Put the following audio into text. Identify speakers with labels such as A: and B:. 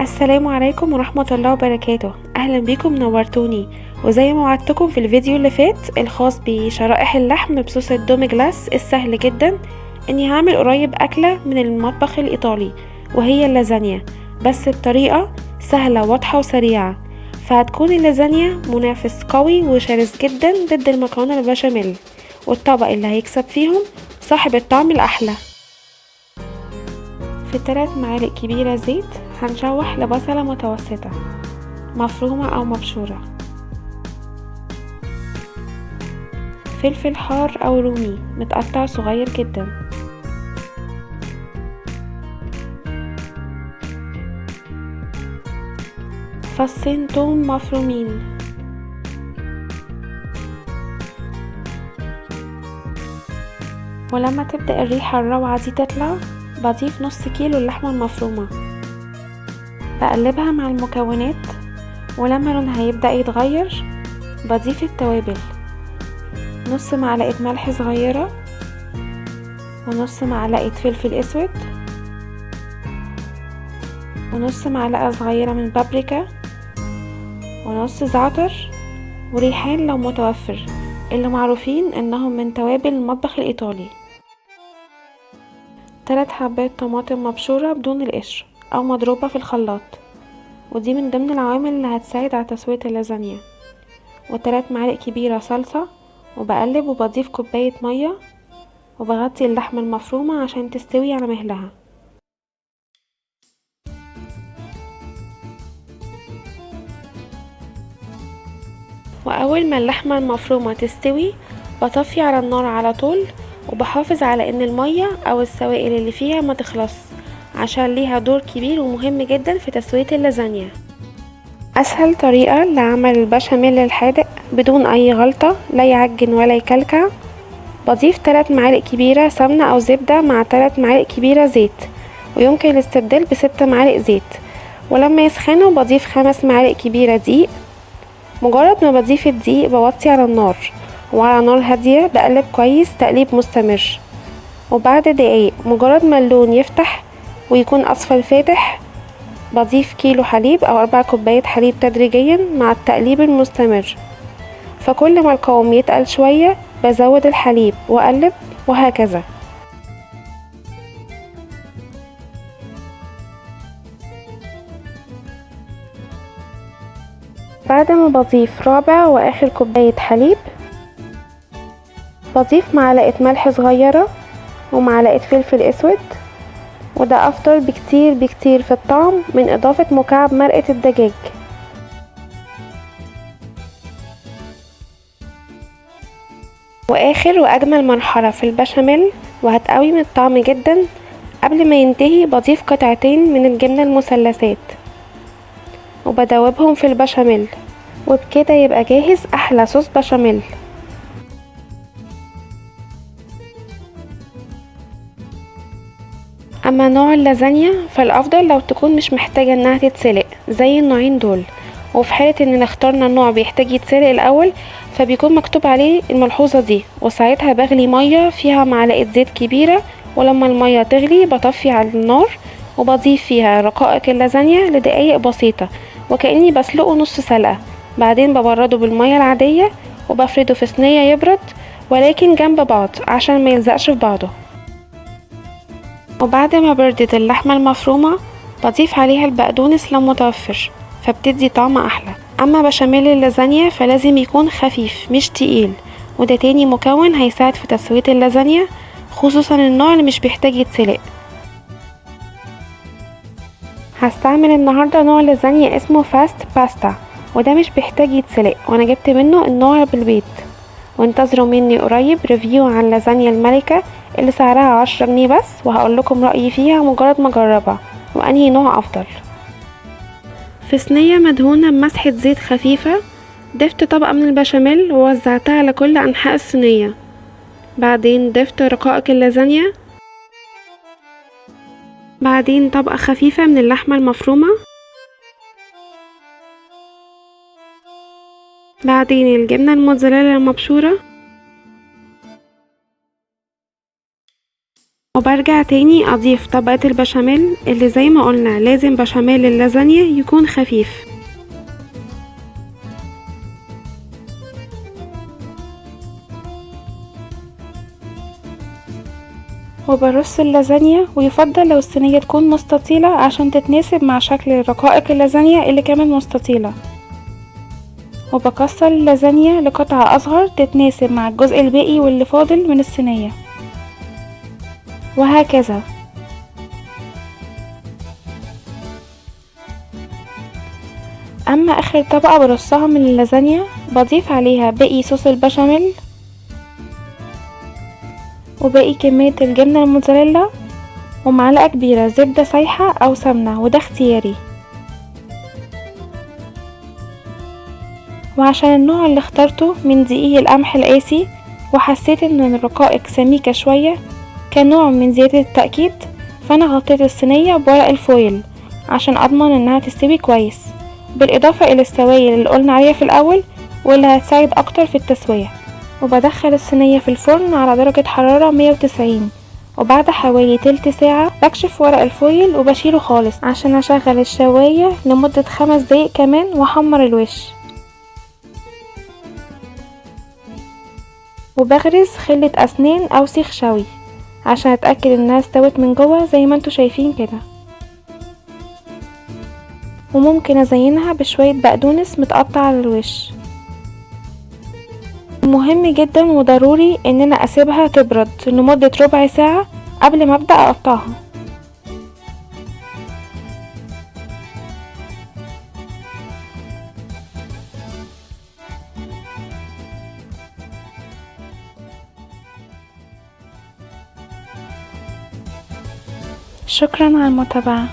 A: السلام عليكم ورحمة الله وبركاته. اهلا بيكم، نورتوني. وزي ما وعدتكم في الفيديو اللي فات الخاص بشرائح اللحم بصوص الدوميجلاس السهل جدا، اني هعمل قريب اكلة من المطبخ الايطالي وهي اللازانيا، بس بطريقة سهلة واضحة وسريعة. فهتكون اللازانيا منافس قوي وشرس جدا ضد المكرونة البشاميل، والطبق اللي هيكسب فيهم صاحب الطعم الاحلى. في 3 معالق كبيرة زيت هنشوح لبصلة متوسطة مفرومة او مبشورة، فلفل حار او رومي متقطع صغير جدا، فصين توم مفرومين، ولما تبدأ الريحة الروعة دي تطلع بضيف نص كيلو اللحمة المفرومة، بقلبها مع المكونات، ولما لونها يبدأ يتغير بضيف التوابل: نص معلقة ملح صغيرة، ونص معلقة فلفل اسود، ونص معلقة صغيرة من بابريكا، ونص زعتر، وريحان لو متوفر، اللي معروفين انهم من توابل المطبخ الايطالي. 3 حبات طماطم مبشورة بدون القشر او مضروبة في الخلاط، ودي من ضمن العوامل اللي هتساعد على تسوية اللازانيا. و3 معالق كبيرة صلصة، وبقلب وبضيف كوباية مية، وبغطي اللحمة المفرومة عشان تستوي على مهلها. واول ما اللحمة المفرومة تستوي بطفي على النار على طول، وبحافظ على ان المية او السوائل اللي فيها ما تخلص، عشان ليها دور كبير ومهم جدا في تسوية اللازانيا. اسهل طريقة لعمل البشاميل الحادق بدون اي غلطة، لا يعجن ولا يكلكع، بضيف 3 معالق كبيرة سمنة او زبدة مع 3 معالق كبيرة زيت، ويمكن الاستبدال ب6 معالق زيت. ولما يسخنوا بضيف 5 معالق كبيرة دقيق. مجرد ما بضيف الدقيق بوطي على النار، وعلى نار هادية بقلب كويس تقليب مستمر. وبعد دقايق مجرد ما اللون يفتح ويكون اصفر فاتح بضيف كيلو حليب او 4 كوبايات حليب تدريجيا مع التقليب المستمر. فكل ما القوام يتقل شوية بزود الحليب واقلب، وهكذا. بعد ما بضيف رابع واخر كوباية حليب بضيف معلقة ملح صغيرة ومعلقة فلفل اسود، وده افضل بكتير بكتير في الطعم من اضافة مكعب مرقة الدجاج. واخر واجمل مرحلة في البشاميل وهتقوي الطعم جدا، قبل ما ينتهي بضيف قطعتين من الجبنة المثلثات وبدوبهم في البشاميل، وبكده يبقى جاهز احلى صوص بشاميل. اما نوع اللازانيا فالافضل لو تكون مش محتاجة انها تتسلق زي النوعين دول، وفي حالة اننا اخترنا النوع بيحتاج يتسلق الاول فبيكون مكتوب عليه الملحوظة دي، وساعتها بغلي مية فيها معلقة زيت كبيرة، ولما المية تغلي بطفي على النار وبضيف فيها رقائق اللازانيا لدقايق بسيطة وكأني بسلقه نص سلقة. بعدين ببرده بالمية العادية وبفرده في صينية يبرد، ولكن جنب بعض عشان ما يلزقش في بعضه. وبعد ما بردت اللحمة المفرومة بضيف عليها البقدونس لو متوفر، فبتدي طعم احلى. اما بشاميل اللازانيا فلازم يكون خفيف مش تقيل، وده تاني مكون هيساعد في تسوية اللازانيا، خصوصا النوع اللي مش بيحتاج يتسلق. هستعمل النهاردة نوع لازانيا اسمه فاست باستا، وده مش بيحتاج يتسلق، وانا جبت منه النوع بالبيت. وانتظروا مني قريب ريفيو عن لازانيا الملكة اللي سعرها 10 جنيه بس، وهقول لكم رأيي فيها مجرد ما اجربها وانهي نوع افضل. في صينية مدهونة بمسحة زيت خفيفة ضفت طبقة من البشاميل ووزعتها على كل انحاء الصينية. بعدين ضفت رقائق اللازانيا، بعدين طبقة خفيفة من اللحمة المفرومة، بعدين الجبنة الموتزاريلا المبشورة، وبرجع تاني اضيف طبقة البشاميل اللي زي ما قلنا لازم بشاميل اللازانيا يكون خفيف. وبرص اللازانيا، ويفضل لو الصينية تكون مستطيلة عشان تتناسب مع شكل رقائق اللازانيا اللي كمان مستطيلة. وبكسر اللازانيا لقطع اصغر تتناسب مع الجزء الباقي واللي فاضل من الصينية، وهكذا. اما اخر طبقة برصها من اللازانيا بضيف عليها باقي صوص البشاميل وباقي كمية الجبنة الموتزاريلا ومعلقة كبيرة زبدة سايحة او سمنة، وده اختياري. وعشان النوع اللي اخترته من دقيق القمح القاسي وحسيت ان الرقائق سميكة شوية كنوع من زيادة التأكيد، فانا غطيت الصينية بورق الفويل عشان اضمن انها تستوي كويس، بالاضافة الى السوائل اللي قلنا عليها في الاول واللي هتساعد اكتر في التسوية. وبدخل الصينية في الفرن على درجة حرارة 190، وبعد حوالي تلت ساعة بكشف ورق الفويل وبشيله خالص عشان اشغل الشواية لمدة 5 دقايق كمان واحمر الوش. وبغرز خلة اسنان او سيخ شوي عشان اتأكد انها استوت من جوه زي ما انتوا شايفين كده. وممكن ازينها بشوية بقدونس متقطع على الوش. مهم جدا وضروري ان انا اسيبها تبرد لمدة ربع ساعة قبل ما ابدأ اقطعها. شكرا على المتابعة.